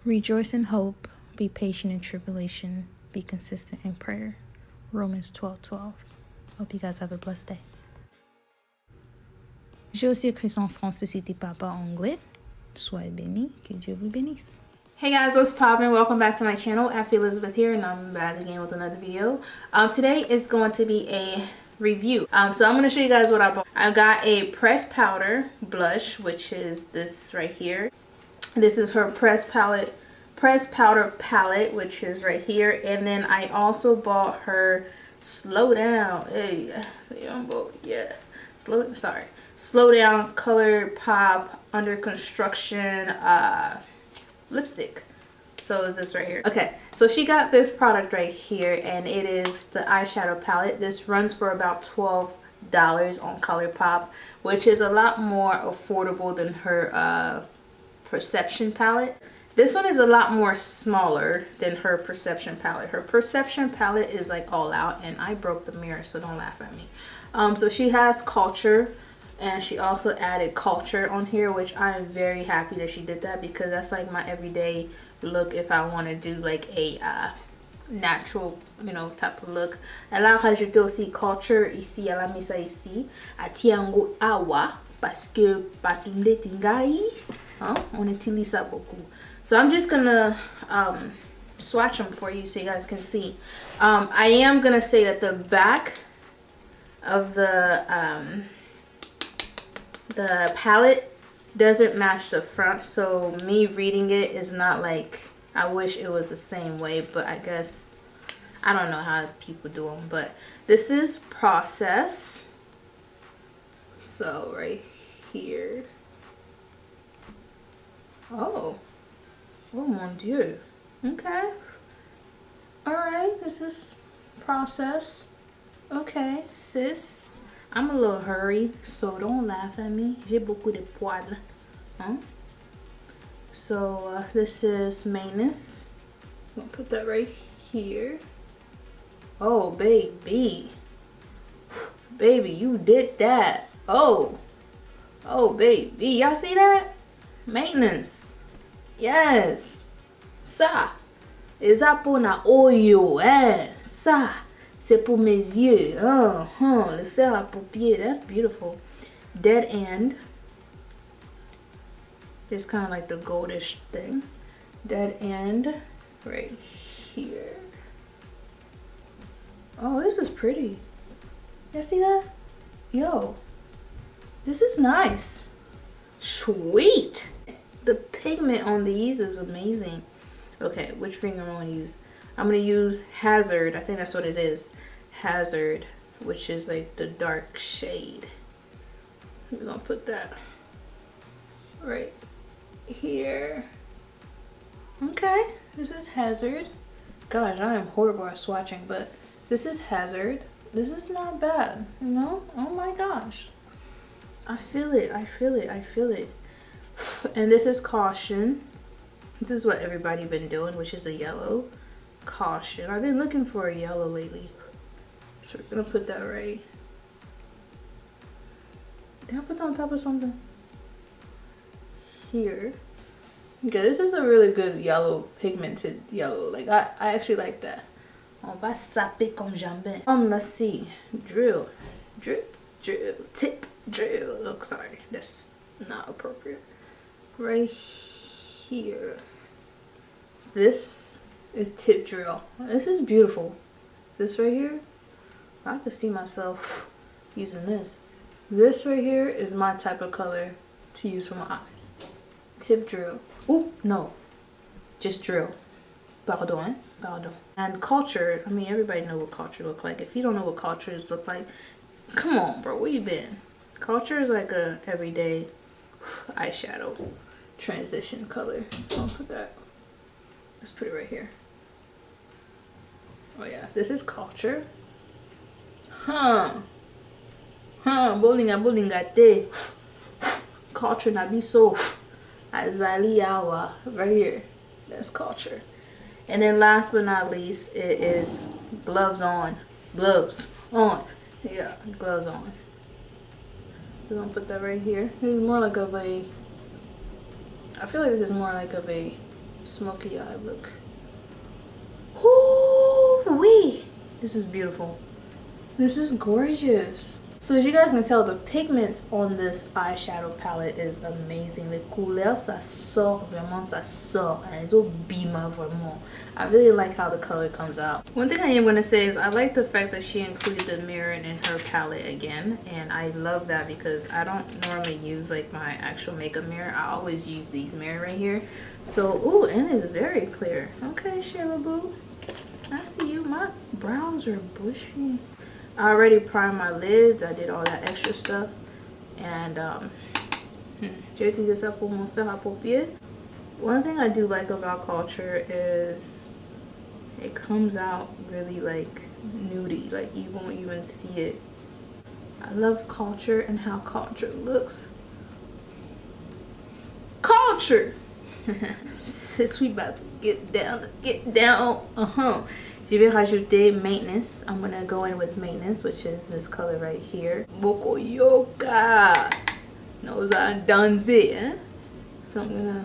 Rejoice in hope, be patient in tribulation, be consistent in prayer. Romans 12:12. Hope you guys have a blessed day. J'ai aussi écrit ça en français si t'es pas anglais. Soyez bénis, que Dieu vous bénisse. Hey guys, what's poppin'? Welcome back to my channel. Afi Elizabeth here, and I'm back again with another video. Today is going to be a review. So I'm going to show you guys what I bought. I got a pressed powder blush, which is this right here. This is her pressed powder palette, which is right here. And then I also bought her slow down Colourpop under construction lipstick. So is this right here. Okay, so she got this product right here, and it is the eyeshadow palette. This runs for about $12 on Colourpop, which is a lot more affordable than her Perception palette. This one is a lot more smaller than her Perception palette. Her Perception palette is like all out, and I broke the mirror, so don't laugh at me. So she has Culture, and she also added Culture on here, which I am very happy that she did that, because that's like my everyday look if I want to do like a natural, you know, type of look. Elle a rajouté aussi Culture ici, elle a mis ça ici à Tiango Awa, parce que patunde tingai. On utilise ça beaucoup. So I'm just gonna swatch them for you so you guys can see. I am gonna say that the back of the palette doesn't match the front, so me reading it is not like, I wish it was the same way, but I guess I don't know how people do them. But this is Process, so right here. Oh mon dieu. Okay, all right, this is Process. Okay, sis, I'm a little hurry, so don't laugh at me. J'ai beaucoup de poils. So this is Maintenance. I'm gonna put that right here. Oh baby, you did that. Oh baby, y'all see that? Maintenance. Yes. Ça, c'est pour na oyo, hein. Ça, c'est pour mes yeux. Le fer à paupières. That's beautiful. Dead End. It's kind of like the goldish thing. Dead End right here. Oh, this is pretty. Y'all see that? Yo, this is nice. Sweet. The pigment on these is amazing. Okay, which finger am I going to use? I'm going to use Hazard. I think that's what it is. Hazard, which is like the dark shade. We're going to put that right here. Okay, this is Hazard. God, I am horrible at swatching, but this is Hazard. This is not bad, you know? Oh my gosh. I feel it. And this is Caution. This is what everybody been doing, which is a yellow. Caution. I've been looking for a yellow lately, so we're gonna put that right. Did I put that on top of something? Here. Okay, this is a really good yellow, pigmented yellow. Like I actually like that. On va saper comme jamais. Let's see. Drill. Tip drill. Oh, sorry, that's not appropriate. Right here. This is tip drill. This is beautiful. This right here, I could see myself using this. This right here is my type of color to use for my eyes. Tip drill. Oh no, just drill. Pardon. And Culture, I mean, everybody know what Culture look like. If you don't know what Culture look like, come on bro, where you been? Culture is like a everyday eyeshadow transition color. I'll put that. Let's put it right here. Oh yeah, this is Culture. Bolinga te. Culture na biso. Azali yawa. Right here. That's Culture. And then last but not least, it is Gloves On. Gloves on. Yeah, gloves on. We're gonna put that right here. This is more like of a, I feel like this is more like of a smoky eye look. Ooh-wee! This is beautiful. This is gorgeous. So as you guys can tell, the pigments on this eyeshadow palette is amazing. Les couleurs, ça sort vraiment, ça sort. And it's bima vraiment. I really like how the color comes out. One thing I am going to say is I like the fact that she included the mirror in her palette again. And I love that because I don't normally use like my actual makeup mirror. I always use these mirror right here. So, ooh, and it's very clear. Okay, Shayla boo. I see you. My brows are bushy. I already primed my lids. I did all that extra stuff. And j'ai utilisé ça pour mon fer à paupières. One thing I do like about Culture is it comes out really like nudie. Like you won't even see it. I love Culture and how Culture looks. Culture! Since we about to get down. Je vais rajouter Maintenance. I'm gonna go in with Maintenance, which is this color right here. Boko Yoga knows I done it, eh? So I'm gonna.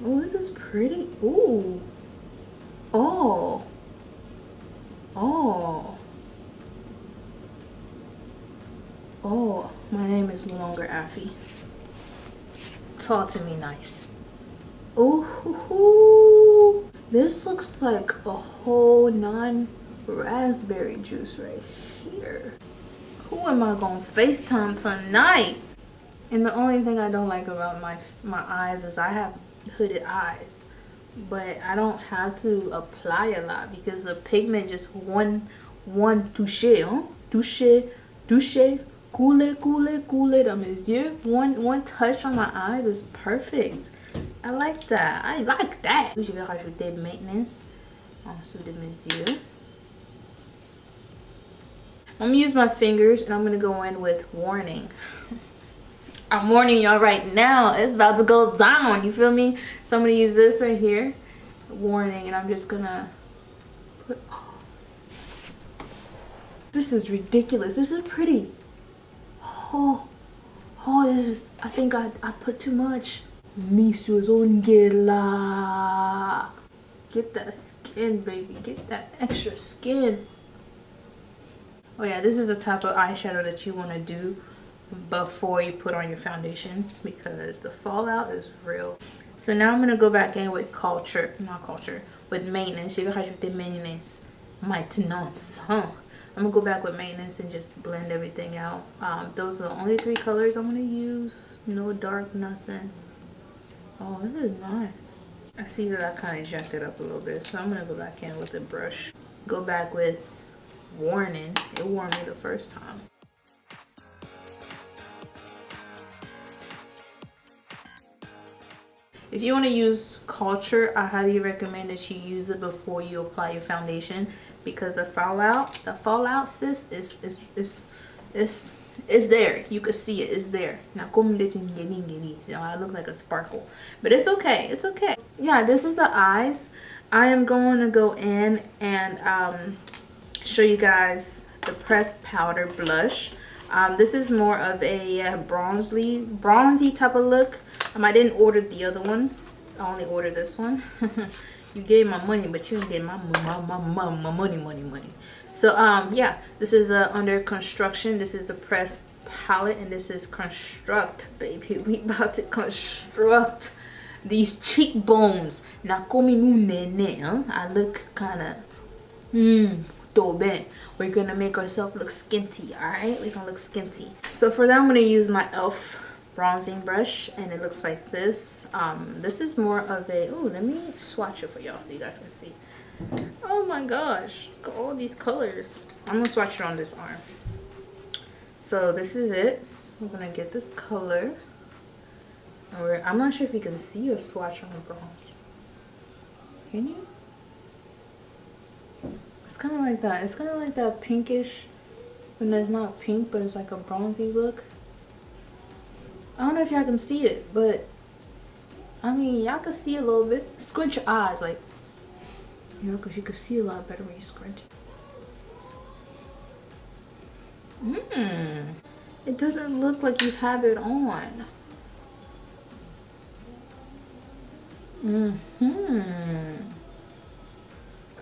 Oh, this is pretty. Ooh. Oh. Oh. Oh. My name is no longer Affy. Talk to me nice. Ooh. This looks like a whole non-raspberry juice right here. Who am I gonna FaceTime tonight? And the only thing I don't like about my eyes is I have hooded eyes. But I don't have to apply a lot because the pigment just one touché, huh? Touché, couler dans mes yeux. One touch on my eyes is perfect. I like that. I like that. Je vais rajouter Maintenance en dessous de mes yeux. I'm gonna use my fingers and I'm gonna go in with Warning. I'm warning y'all right now. It's about to go down. You feel me? So I'm gonna use this right here, Warning, and I'm just gonna put. Oh, this is ridiculous. This is pretty. Oh, this is. I think I put too much. Misuzongela. Get that skin, baby. Get that extra skin. Oh yeah, this is the type of eyeshadow that you want to do before you put on your foundation because the fallout is real. So now I'm going to go back in with with Maintenance. Je vais rajouter Maintenance. Maintenance. Huh? I'm going to go back with Maintenance and just blend everything out. Those are the only 3 colors I'm going to use. No dark, nothing. Oh, this is nice. I see that I kind of jacked it up a little bit, so I'm going to go back in with a brush. Go back with Warning. It warned me the first time. If you want to use Culture, I highly recommend that you use it before you apply your foundation because the fallout sis is there. You could see it. It's there. Now, I look like a sparkle, but it's okay. It's okay. Yeah, this is the eyes. I am going to go in and show you guys the pressed powder blush. This is more of a bronzy type of look. I didn't order the other one. I only ordered this one. You gave my money, but you didn't get my money. So yeah, this is under construction. This is the pressed palette, and this is construct, baby. We about to construct these cheekbones. Nakomi mu nene, huh? I look kind of we're gonna make ourselves look skinty. All right, we're gonna look skinty. So for that, I'm gonna use my elf bronzing brush, and it looks like this. This is more of a, oh, let me swatch it for y'all so you guys can see. Oh my gosh, look at all these colors. I'm gonna swatch it on this arm. So this is it. We're gonna get this color. I'm not sure if you can see or swatch on the bronze. Can you? It's kind of like that. It's kind of like that pinkish, when it's not pink, but it's like a bronzy look. I don't know if y'all can see it, but I mean, y'all can see a little bit. Squint your eyes, like, you know, because you can see a lot better when you squint. It doesn't look like you have it on.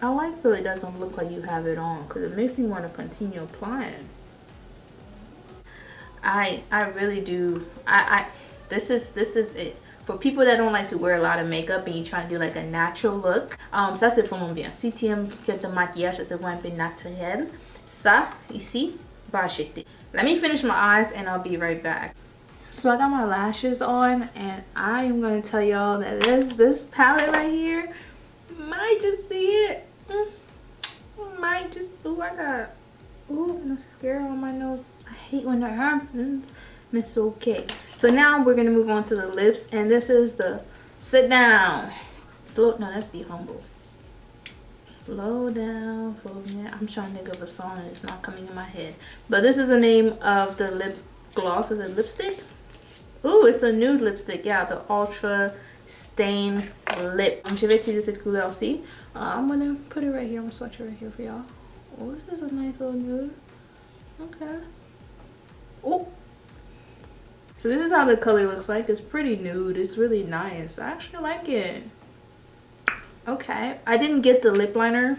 I like though it doesn't look like you have it on because it makes me want to continue applying. I really do. This is it. For people that don't like to wear a lot of makeup and you trying to do like a natural look, ça c'est vraiment bien. Si tu aimes que ton maquillage ça soit un peu naturel, ça ici va acheter. Let me finish my eyes and I'll be right back. So I got my lashes on and I am going to tell y'all that this palette right here might just be it. Might just, ooh, I got, ooh, mascara on my nose. I hate when that happens. It's okay. So now we're going to move on to the lips, and this is the sit down. Slow, no, that's be humble. Slow down. I'm trying to think of a song and it's not coming in my head. But this is the name of the lip gloss. Is it lipstick? Ooh, it's a nude lipstick. Yeah, the Ultra Stain Lip. Je vais utiliser cette couleur aussi. I'm gonna put it right here. I'm gonna swatch it right here for y'all. Oh, this is a nice little nude. Okay. Oh. So this is how the color looks like. It's pretty nude. It's really nice. I actually like it. Okay. I didn't get the lip liner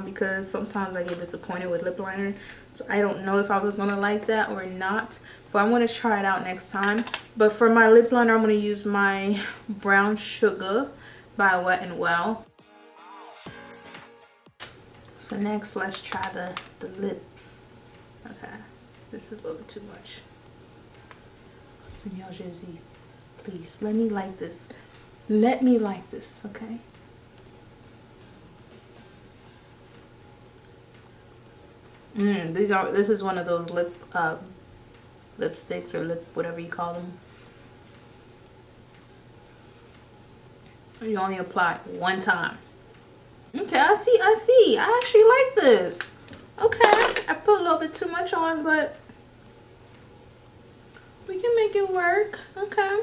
because sometimes I get disappointed with lip liner. So I don't know if I was gonna like that or not. But I'm gonna try it out next time. But for my lip liner, I'm gonna use my Brown Sugar by Wet n Well. So next, let's try the lips. Okay, this is a little bit too much. Senor Jésus, please let me like this. Let me like this, okay? This is one of those lipsticks or lip whatever you call them. You only apply one time. Okay, I see. I actually like this. Okay, I put a little bit too much on, but we can make it work. Okay.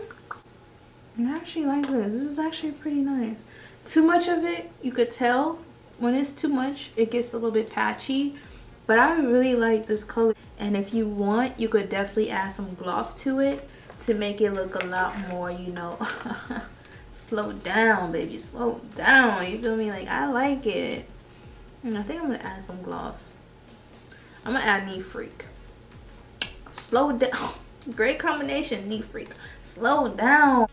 I actually like this. This is actually pretty nice. Too much of it, you could tell. When it's too much, it gets a little bit patchy. But I really like this color. And if you want, you could definitely add some gloss to it to make it look a lot more, you know, slow down, baby. Slow down. You feel me? Like, I like it. And I think I'm going to add some gloss. I'm going to add Knee Freak. Slow down. Great combination, Knee Freak. Slow down.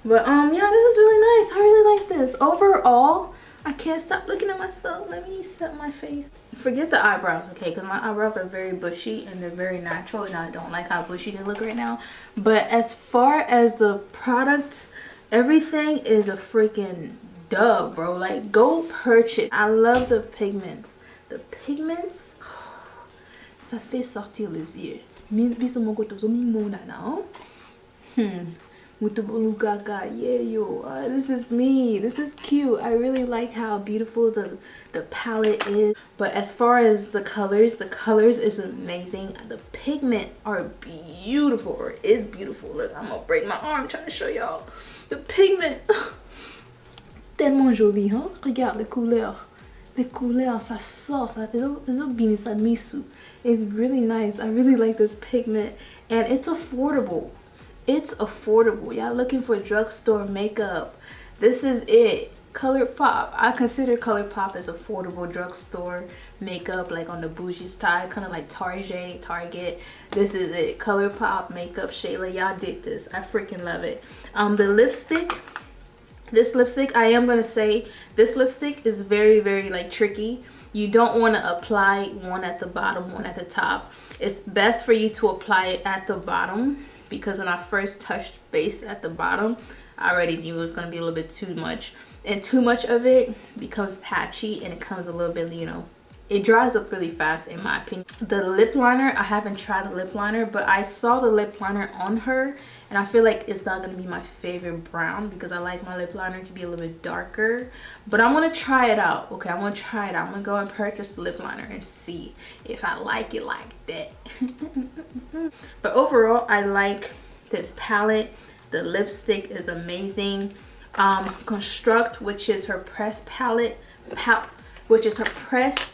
But, yeah, this is really nice. I really like this. Overall, I can't stop looking at myself. Let me set my face. Forget the eyebrows, okay? Because my eyebrows are very bushy and they're very natural. And I don't like how bushy they look right now. But as far as the product, everything is a freaking dub, bro. Like, go purchase. I love the pigments. The pigments, ça fait sortir les yeux. Yeah, yo, this is me. This is cute. I really like how beautiful the palette is. But as far as the colors is amazing. The pigment are beautiful, or is beautiful. Look, I'm gonna break my arm trying to show y'all the pigment. Tellement joli, hein? Regarde les couleurs. Les couleurs, ça sort, ça misu. It's really nice. I really like this pigment, and it's affordable. It's affordable. Y'all looking for drugstore makeup? This is it. Colourpop. I consider Colourpop as affordable drugstore makeup, like on the bougie style, kind of like Target. This is it. Colourpop Makeupshayla. Y'all dig this. I freaking love it. The lipstick. This lipstick, I am gonna say, this lipstick is very, very like tricky. You don't want to apply one at the bottom, one at the top. It's best for you to apply it at the bottom, because when I first touched base at the bottom, I already knew it was going to be a little bit too much. And too much of it becomes patchy and it comes a little bit, you know, it dries up really fast in my opinion. The lip liner, I haven't tried the lip liner, but I saw the lip liner on her and I feel like it's not going to be my favorite brown because I like my lip liner to be a little bit darker. But I'm going to try it out. Okay, I'm going to try it out. I'm going to go and purchase the lip liner and see if I like it like that. But overall, I like this palette. The lipstick is amazing. Construct, which is her pressed palette, which is her pressed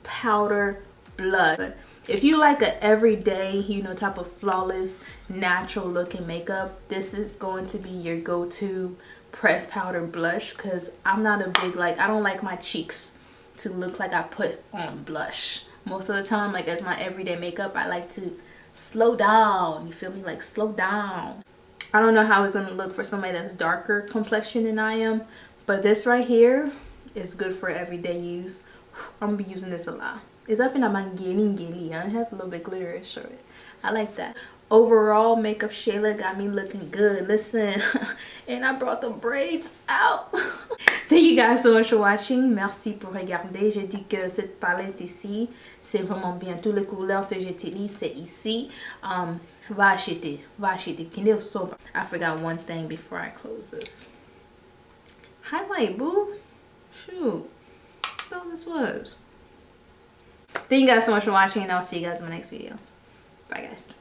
powder blush. If you like a everyday, you know, type of flawless, natural looking makeup, this is going to be your go-to pressed powder blush, because I'm not a big, like, I don't like my cheeks to look like I put on blush. Most of the time, like, as my everyday makeup, I like to slow down. You feel me? Like, slow down. I don't know how it's gonna look for somebody that's darker complexion than I am, but this right here is good for everyday use. I'm gonna be using this a lot. It's up in my gilly. It has a little bit glitter sur it. I like that. Overall, Makeup Shayla got me looking good. Listen, and I brought the braids out. Thank you guys so much for watching. Merci pour regarder. Je dis que cette palette ici, c'est vraiment bien. Toutes les couleurs que j'utilise, c'est ici. Va acheter. Kindle so. I forgot one thing before I close this. Highlight, boo. Shoot. That's all this was. Thank you guys so much for watching, and I'll see you guys in my next video. Bye, guys.